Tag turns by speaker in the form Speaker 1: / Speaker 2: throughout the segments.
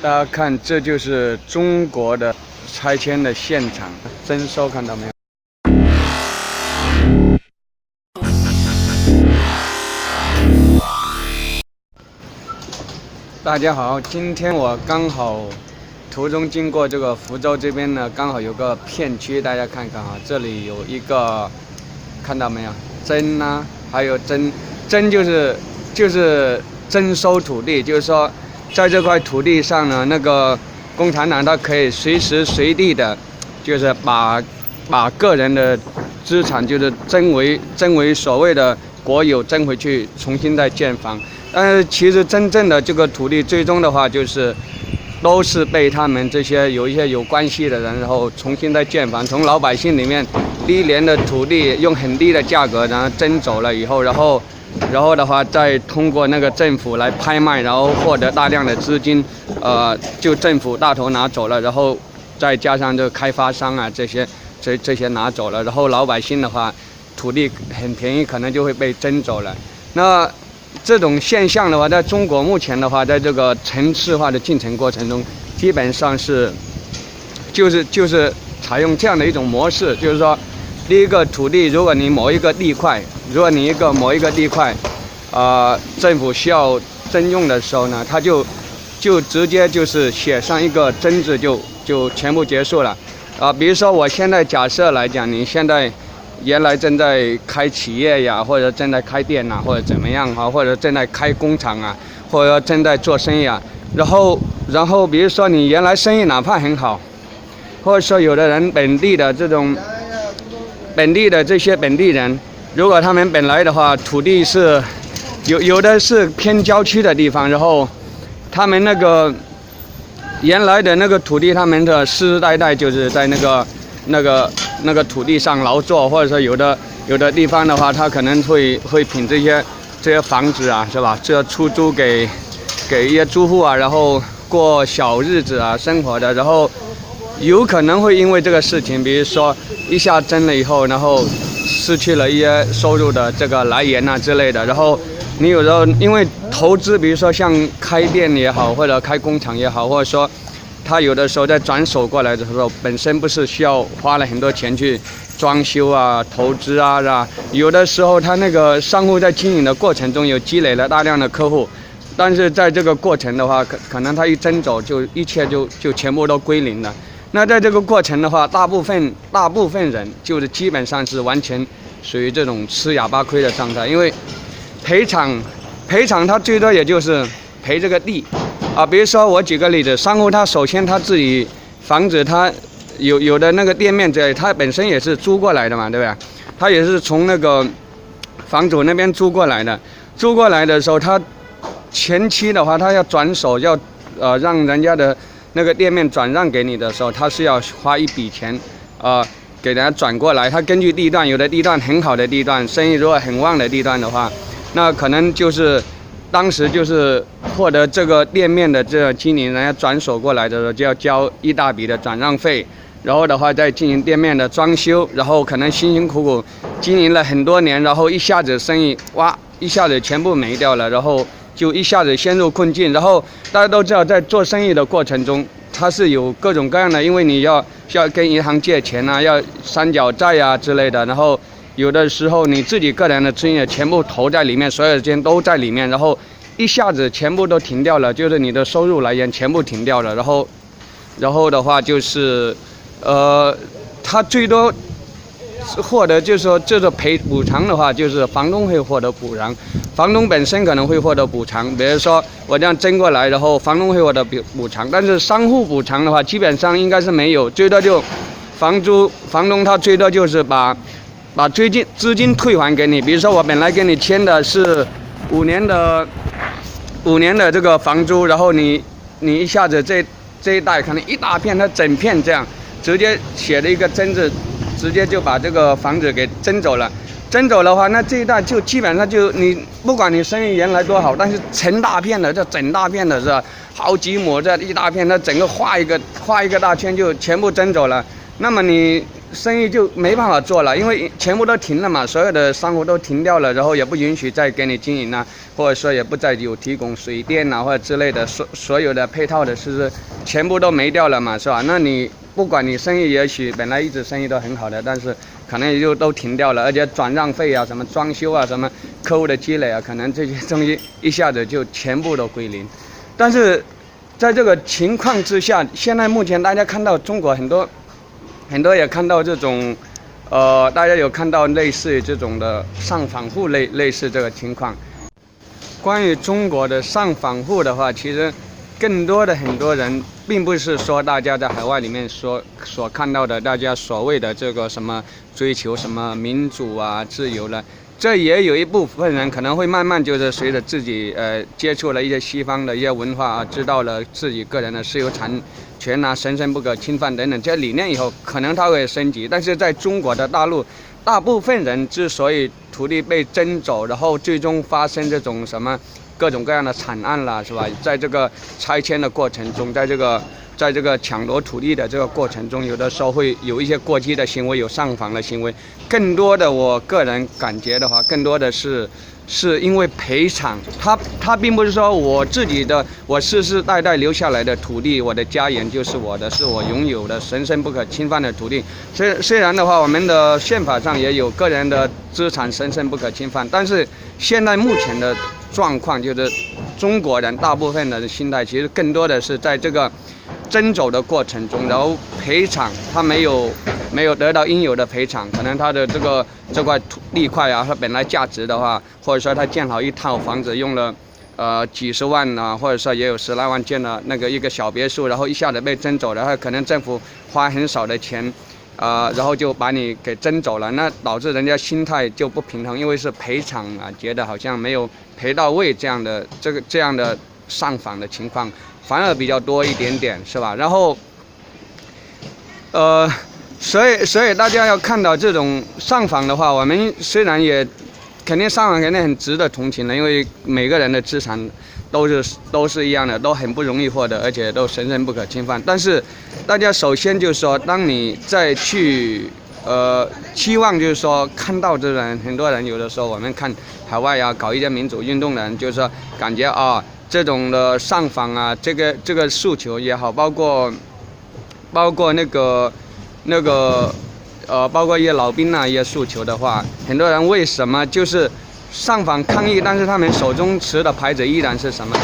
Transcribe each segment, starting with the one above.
Speaker 1: 大家看，这就是中国的拆迁的现场，征收看到没有？大家好，今天我刚好途中经过这个福州这边呢，刚好有个片区，大家看看啊，这里有一个，看到没有？征啊，还有征就是征收土地，就是说，在这块土地上呢，那个共产党它可以随时随地的，就是把个人的资产就是征为所谓的国有，征回去，重新再建房。但是其实真正的这个土地，最终的话就是都是被他们这些有一些有关系的人，然后重新再建房，从老百姓里面低廉的土地用很低的价格，然后征走了以后，然后的话再通过那个政府来拍卖，然后获得大量的资金，就政府大头拿走了，然后再加上这个开发商啊这些拿走了，然后老百姓的话土地很便宜，可能就会被征走了。那这种现象的话，在中国目前的话，在这个城市化的进程过程中，基本上是就是采用这样的一种模式，就是说，第一个土地，如果你某一个地块，政府需要征用的时候呢，它就直接就是写上一个征字，就全部结束了。比如说我现在假设来讲，你现在原来正在开企业呀，或者正在开店呐，或者怎么样哈，或者正在开工厂啊，或者正在做生意啊。然后比如说你原来生意哪怕很好，或者说有的人本地的这些本地人，如果他们本来的话土地是有的是偏郊区的地方，然后他们那个原来的那个土地，他们的世世代代就是在那个土地上劳作，或者说有的地方的话，他可能会凭这些房子啊，是吧？这出租给一些租户啊，然后过小日子啊，生活的，然后有可能会因为这个事情，比如说一下征了以后，然后失去了一些收入的这个来源啊之类的，然后你有时候因为投资，比如说像开店也好，或者开工厂也好，或者说他有的时候在转手过来的时候，本身不是需要花了很多钱去装修啊、投资啊，是吧？有的时候他那个商户在经营的过程中有积累了大量的客户，但是在这个过程的话，可能他一征走，就一切就全部都归零了。那在这个过程的话，大部分人就是基本上是完全属于这种吃哑巴亏的状态，因为赔偿他最多也就是赔这个地。比如说我举个例子，商户他首先他自己房子他有的那个店面这里，他本身也是租过来的嘛，对吧？他也是从那个房主那边租过来的。租过来的时候，他前期的话，他要转手，要让人家的那个店面转让给你的时候，他是要花一笔钱，给人家转过来。他根据地段，有的地段很好的地段，生意如果很旺的地段的话，那可能就是当时就是获得这个店面的这个经营人家转手过来的时候，就要交一大笔的转让费，然后的话再进行店面的装修，然后可能辛辛苦苦经营了很多年，然后一下子生意一下子全部没掉了，然后就一下子陷入困境。然后大家都知道，在做生意的过程中，它是有各种各样的，因为你需要跟银行借钱啊，要三角债啊之类的，然后有的时候你自己个人的资金也全部投在里面，所有的钱都在里面，然后一下子全部都停掉了，就是你的收入来源全部停掉了，然后的话就是，他最多获得就是说这个补偿的话，就是房东会获得补偿，房东本身可能会获得补偿，比如说我这样征过来，然后房东会获得补偿，但是商户补偿的话，基本上应该是没有，最多就房东他最多就是把资金退还给你。比如说我本来跟你签的是5年的这个房租，然后你一下子这一带可能一大片，它整片这样直接写了一个征字，直接就把这个房子给征走了。征走的话，那这一带就基本上就你不管你生意原来多好，但是成大片的，这整大片的是吧？好几亩这一大片，它整个画一个大圈就全部征走了。那么生意就没办法做了，因为全部都停了嘛，所有的商户都停掉了，然后也不允许再给你经营了，或者说也不再有提供水电啊或者之类的所有的配套的设施全部都没掉了嘛，是吧？那你不管你生意也许本来一直生意都很好的，但是可能也就都停掉了，而且转让费啊、什么装修啊、什么客户的积累啊，可能这些东西一下子就全部都归零。但是在这个情况之下，现在目前大家看到中国很多也看到这种，大家有看到类似于这种的上访户类似这个情况。关于中国的上访户的话，其实更多的很多人，并不是说大家在海外里面所看到的，大家所谓的这个什么追求什么民主啊、自由了。这也有一部分人可能会慢慢就是随着自己接触了一些西方的一些文化啊，知道了自己个人的私有产权啊、神圣不可侵犯等等这些理念以后，可能他会升级。但是在中国的大陆，大部分人之所以土地被征走，然后最终发生这种什么各种各样的惨案啦，是吧？在这个拆迁的过程中，在这个抢夺土地的这个过程中，有的时候会有一些过激的行为，有上访的行为。更多的，我个人感觉的话，更多的是因为赔偿。他并不是说我自己的，我世世代代留下来的土地，我的家园就是我的，是我拥有的神圣不可侵犯的土地。虽然的话，我们的宪法上也有个人的资产神圣不可侵犯，但是现在目前的状况就是中国人大部分的心态其实更多的是在这个征走的过程中，然后赔偿他没有得到应有的赔偿，可能他的这块地块啊，它本来价值的话，或者说他建好一套房子用了几十万啊，或者说也有10来万建了那个一个小别墅，然后一下子被征走了，他可能政府花很少的钱。然后就把你给征走了，那导致人家心态就不平衡，因为是赔偿啊，觉得好像没有赔到位这样的上访的情况反而比较多一点点，是吧？然后，所以大家要看到这种上访的话，我们虽然也肯定上访肯定很值得同情的，因为每个人的资产都是一样的，都很不容易获得，而且都神圣不可侵犯。但是，大家首先就是说，当你再去期望就是说看到这人，很多人有的时候我们看海外啊搞一些民主运动的人，就是说感觉啊这种的上访啊，这个诉求也好，包括包括一些老兵啊一些诉求的话，很多人为什么就是上访抗议，但是他们手中持的牌子依然是什么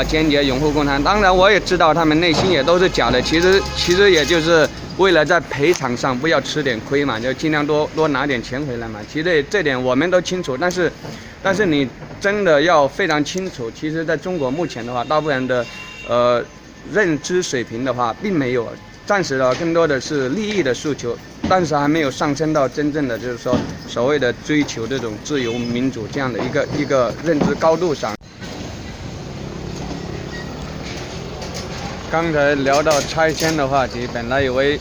Speaker 1: 坚决拥护共产党。当然我也知道他们内心也都是假的，其实也就是为了在赔偿上不要吃点亏嘛，就尽量多拿点钱回来嘛。其实这点我们都清楚，但是你真的要非常清楚，其实在中国目前的话，大部分人的认知水平的话并没有，暂时的更多的是利益的诉求，但是还没有上升到真正的就是说所谓的追求这种自由民主这样的一个认知高度上。刚才聊到拆迁的话题，本来以为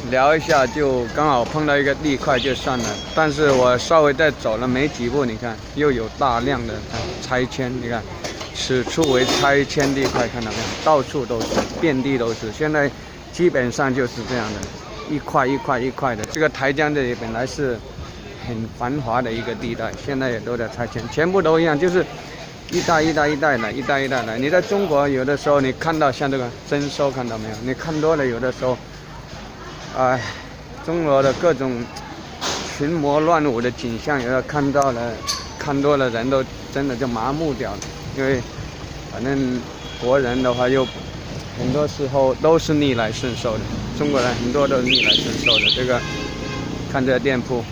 Speaker 1: 聊一下就刚好碰到一个地块就算了，但是我稍微再走了没几步，你看又有大量的拆迁，你看此处为拆迁地块，看到没有？到处都是，遍地都是。现在基本上就是这样的，一块一块一块的。这个台江这里本来是很繁华的一个地带，现在也都在拆迁，全部都一样，就是一代一代的。你在中国有的时候你看到像这个征收，看到没有？你看多了，有的时候，中国的各种群魔乱舞的景象，有的看多了，人都真的就麻木掉了。因为反正国人的话又很多时候都是逆来顺受的，中国人很多都是逆来顺受的。这个看这个店铺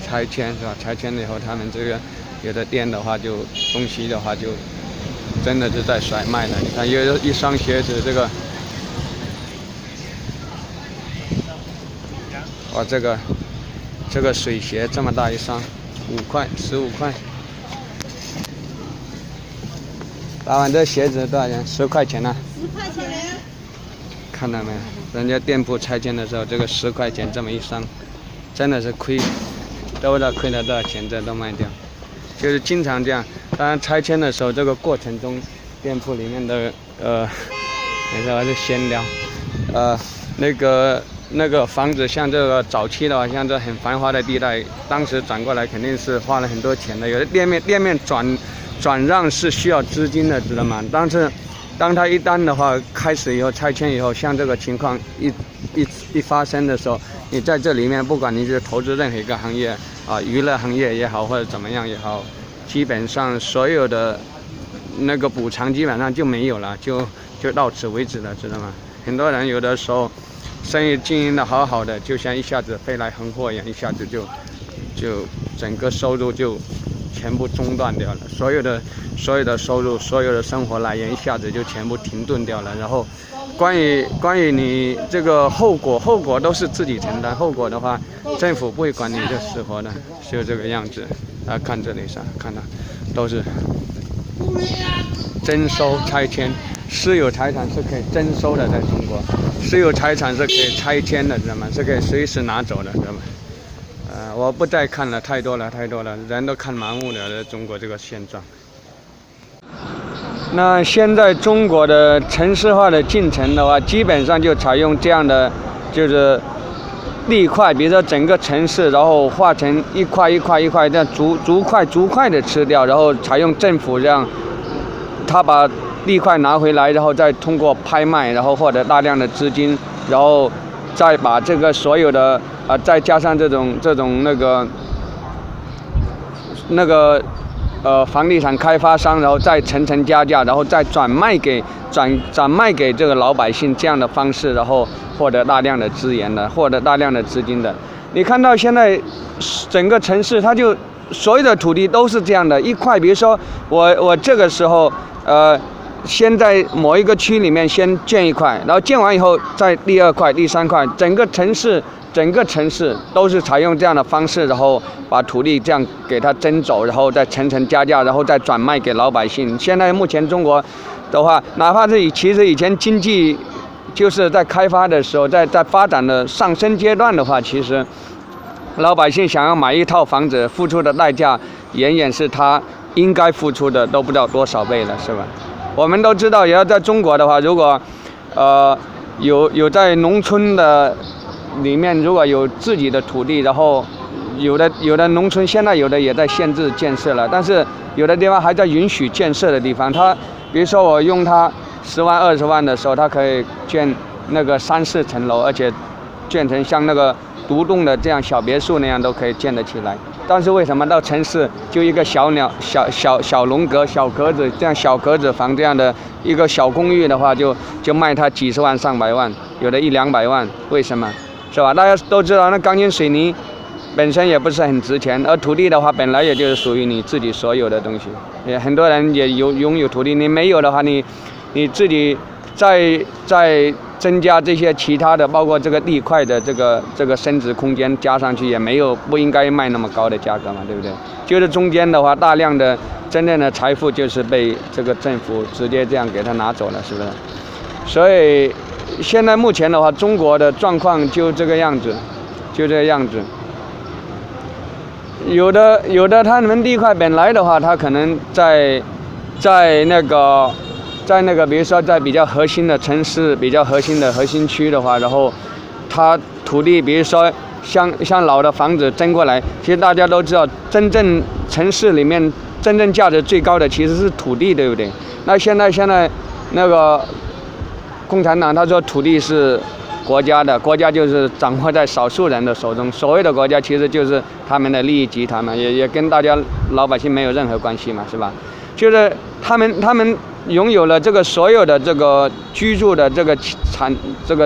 Speaker 1: 拆迁是吧？拆迁了以后，他们这个有的店的话就东西的话就真的是在甩卖了。你看有一双鞋子，这个哇，这个水鞋这么大一双，5块15块。老板，这鞋子多少钱？10块钱呢？10块钱。看到没有？人家店铺拆迁的时候，这个10块钱这么一双，真的是亏，都不知道亏了多少钱，这都卖掉。就是经常这样。当然拆迁的时候，这个过程中，店铺里面的没事，还是闲聊。那个那个房子像这个早期的话，像这很繁华的地带，当时转过来肯定是花了很多钱的。有的店面转让是需要资金的，知道吗？但是当它一旦的话开始以后拆迁以后，像这个情况一发生的时候，你在这里面不管你是投资任何一个行业啊，娱乐行业也好或者怎么样也好，基本上所有的那个补偿基本上就没有了，就到此为止了，知道吗？很多人有的时候生意经营的好好的，就像一下子飞来横祸一样，一下子就整个收入就全部中断掉了，所有的收入，所有的生活来源一下子就全部停顿掉了。然后关于你这个后果都是自己承担，后果的话政府不会管你这死活的，就这个样子。看这里上看到都是征收拆迁，私有财产是可以征收的，在中国私有财产是可以拆迁的，知道吗？是可以随时拿走的，知道吗？我不再看了，太多了，人都看麻木了，在中国这个现状。那现在中国的城市化的进程的话，基本上就采用这样的，就是地块，比如说整个城市，然后划成一块这样逐块的吃掉，然后采用政府这样，他把地块拿回来，然后再通过拍卖，然后获得大量的资金，然后再把这个所有的再加上这种房地产开发商，然后再层加价，然后再转卖给这个老百姓，这样的方式，然后获得大量的资源的，获得大量的资金的。你看到现在整个城市，它就所有的土地都是这样的一块，比如说我这个时候先在某一个区里面先建一块，然后建完以后在第二块、第三块，整个城市都是采用这样的方式，然后把土地这样给它征走，然后再层加价，然后再转卖给老百姓。现在目前中国的话，哪怕是其实以前经济就是在开发的时候，在发展的上升阶段的话，其实老百姓想要买一套房子，付出的代价远远是他应该付出的都不知道多少倍了，是吧？我们都知道，也要在中国的话，如果有在农村的里面，如果有自己的土地，然后有的农村现在有的也在限制建设了，但是有的地方还在允许建设的地方，它比如说我用它10万20万的时候，它可以建那个3、4层楼，而且建成像那个独栋的这样小别墅那样都可以建得起来。但是为什么到城市就一个小笼阁、小格子这样小格子房这样的一个小公寓的话，就卖它几十万上百万，有的100-200万，为什么？是吧？大家都知道，那钢筋水泥本身也不是很值钱，而土地的话本来也就是属于你自己所有的东西。也很多人也拥有土地，你没有的话，你自己再增加这些其他的，包括这个地块的这个升值空间加上去，也不应该卖那么高的价格嘛，对不对？就是中间的话，大量的真正的财富就是被这个政府直接这样给他拿走了，是不是？所以现在目前的话，中国的状况就这个样子。有的他们地块本来的话，他可能在那个比如说在比较核心的城市、比较核心的核心区的话，然后它土地比如说像老的房子征过来，其实大家都知道，真正城市里面真正价值最高的其实是土地，对不对？那现在那个共产党他说土地是国家的，国家就是掌握在少数人的手中，所谓的国家其实就是他们的利益集团嘛，也跟大家老百姓没有任何关系嘛，是吧？就是他们拥有了这个所有的这个居住的这个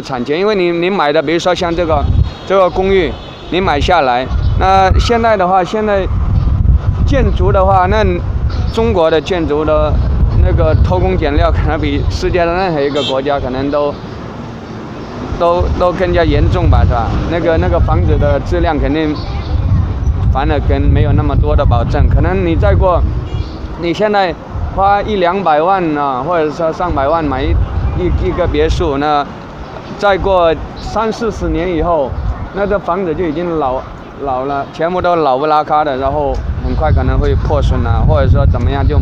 Speaker 1: 产权，因为你买的，比如说像这个公寓，你买下来，那现在建筑的话，那中国的建筑的那个偷工减料，可能比世界的任何一个国家可能都更加严重吧，是吧？那个房子的质量肯定反而跟没有那么多的保证，可能你现在花100-200万啊，或者说上百万买一个别墅，那再过30-40年以后，那这房子就已经老了，全部都老不拉咔的，然后很快可能会破损啊，或者说怎么样，就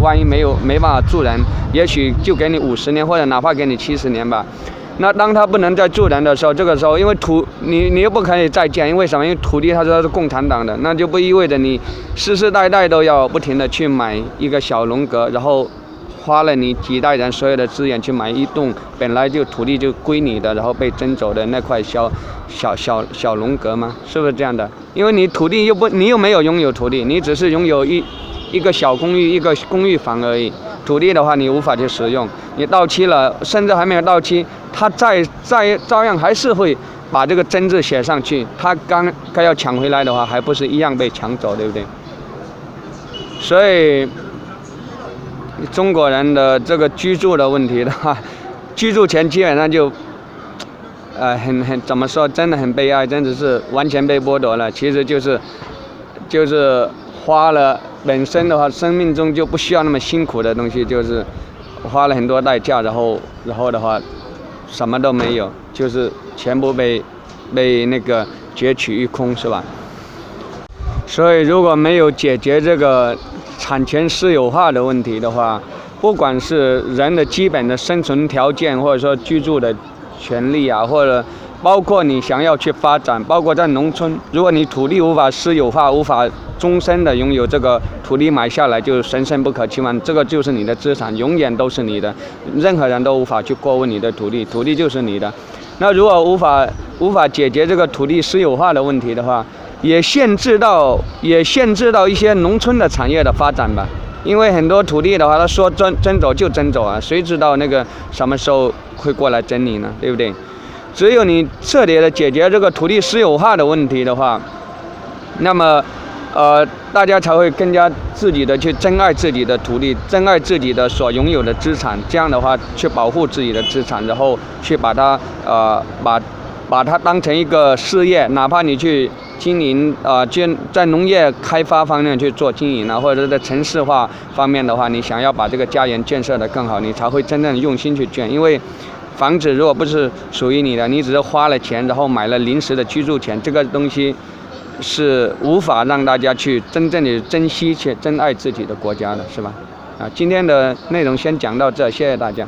Speaker 1: 万一没办法住人，也许就给你50年，或者哪怕给你70年吧。那当他不能再住人的时候，这个时候因为你又不可以再建，因为什么？因为土地它是共产党的，那就不意味着你世世代代都要不停的去买一个小龙阁，然后花了你几代人所有的资源去买一栋本来就土地就归你的，然后被征走的那块小龙阁吗？是不是这样的？因为你土地你又没有拥有土地，你只是拥有一个小公寓，一个公寓房而已。土地的话，你无法去使用，你到期了，甚至还没有到期，他照样还是会把这个征字写上去。他该要抢回来的话，还不是一样被抢走，对不对？所以中国人的这个居住的问题的话，居住权基本上就，怎么说，真的很悲哀，真的是完全被剥夺了。其实就是花了本身的话，生命中就不需要那么辛苦的东西，就是花了很多代价，然后的话，什么都没有，就是全部被那个攫取一空，是吧？所以如果没有解决这个产权私有化的问题的话，不管是人的基本的生存条件，或者说居住的权利啊，或者包括你想要去发展，包括在农村，如果你土地无法私有化，无法终身的拥有这个土地买下来就神圣不可侵犯，这个就是你的资产，永远都是你的，任何人都无法去过问你的土地，土地就是你的。那如果无法解决这个土地私有化的问题的话，也限制到一些农村的产业的发展吧。因为很多土地的话，他说征走就征走啊，谁知道那个什么时候会过来征你呢？对不对？只有你彻底的解决这个土地私有化的问题的话，那么大家才会更加自己的去珍爱自己的土地，珍爱自己的所拥有的资产，这样的话去保护自己的资产，然后去把它把它当成一个事业，哪怕你去经营在农业开发方面去做经营啊，或者在城市化方面的话，你想要把这个家园建设得更好，你才会真正用心去建。因为房子如果不是属于你的，你只是花了钱，然后买了临时的居住权，这个东西是无法让大家去真正的珍惜且珍爱自己的国家的，是吧？今天的内容先讲到这，谢谢大家。